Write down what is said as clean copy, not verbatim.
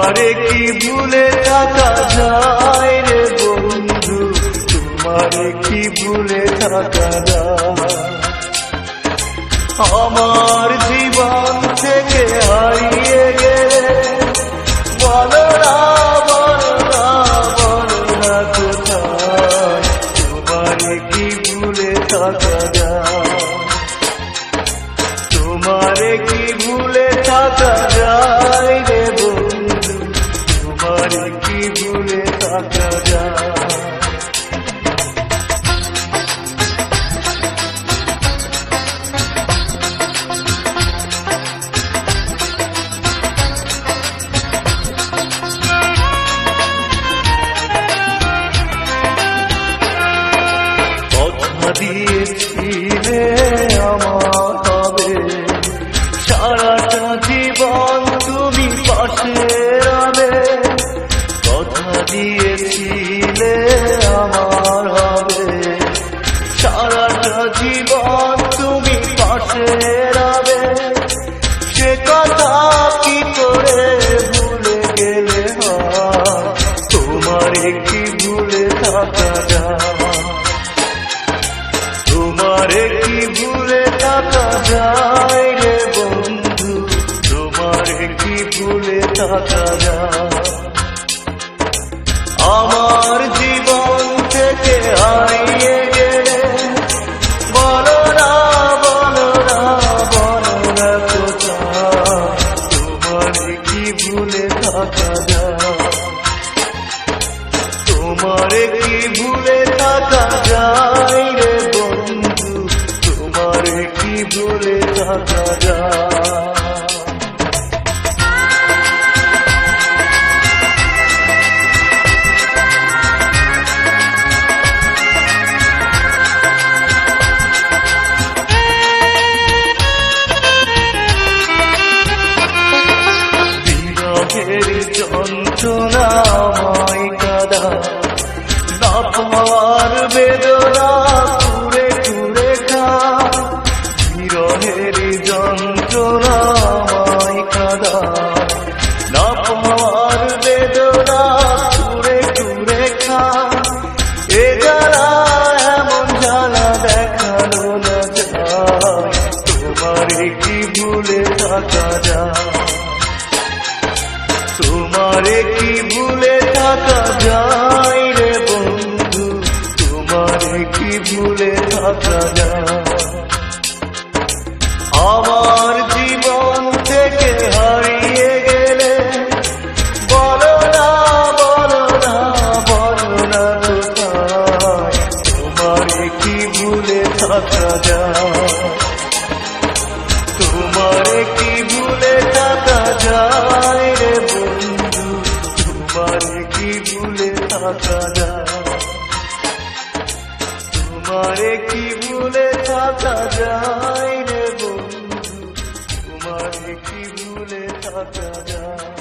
তোমারে কি ভুলে থাকা যায় রে বন্ধু, তোমারে কি ভুলে থাকা যায়। আমার জীবন থেকে হারিয়ে গেলে বলো না বলো না বলো না কোথায়, তোমারে কি ভুলে থাকা যায়। তোমারে কি ভুলে থাকা যায় রে বন্ধু, তোমারে কি ভুলে থাকা যায়। কথা দিয়েছিলে আমার হবে, সারাটা জীবন তুমি পাশে রবে। কথা দিয়েছিলে আমার হবে, সারাটা জীবন তুমি পাশে রবে। সে কথা কি করে ভুলে গেলে হয়, তোমারে কি ভুলে থাকা যায়। তোমারে কি ভুলে থাকা যায় রে বন্ধু, তোমারে কি ভুলে থাকা যায়। আমার জীবন থেকে হারিয়ে গেলে বলো না বলো না বলো না কোথায়, তোমারে কি ভুলে থাকা যায়। তোমারে কি ভুলে থাকা যায় রে বন্ধু, তোমারে কি ভুলে থাকা যায়। বিরহের যন্ত্রণাময় কাদা, না পাওয়ার বেদনা কুড়ে কুড়ে খা। বিরহের যন্ত্রণাময় কাদা, না পাওয়ার বেদনা কুড়ে কুড়ে খা। এ জ্বালা এমন জ্বালা দেখানো না যায়, তোমারে কি ভুলে থাকা যায়। তোমারে কি ভুলে থাকা যায় রে বন্ধু, তোমারে কি ভুলে থাকা যায়। আমার জীবন থেকে হারিয়ে গেলে বলো না বলো না বলো না কোথায়, তোমারে কি ভুলে থাকা যায়। তোমারে কি ভুলে থাকা যায় রে বন্ধু, তোমারে কি ভুলে থাকা যায়। তোমারে কি ভুলে থাকা যায় রে বন্ধু, তোমারে কি ভুলে থাকা যায়।